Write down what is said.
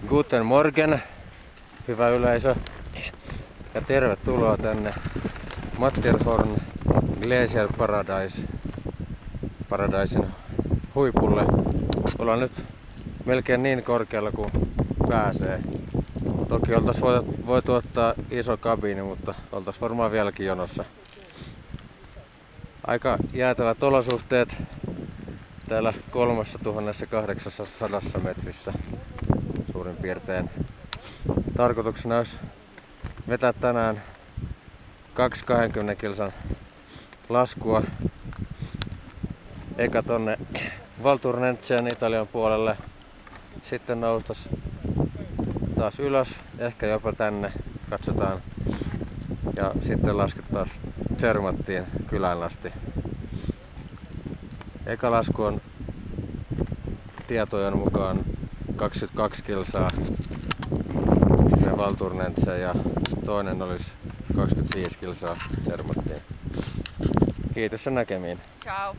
Guten Morgen, hyvä yleisö, ja tervetuloa tänne Matterhorn Glacier Paradisen huipulle. Ollaan nyt melkein niin korkealla kuin pääsee. Toki oltais voitu ottaa iso kabiini, mutta oltais varmaan vieläkin jonossa. Aika jäätävät olosuhteet täällä 3800 metrissä suurin piirtein. Tarkoituksena olisi vetää tänään 20 kilsan laskua. Eka tonne Valtournenzen Italian puolelle. Sitten noustas taas ylös, ehkä jopa tänne, katsotaan. Ja sitten lasketaan Zermattiin kylään asti. Eka lasku on tietojen mukaan 22 kilsaa sinne Valtournenzeen ja toinen olisi 25 kilsaa Zermattiin. Kiitos ja näkemiin. Ciao.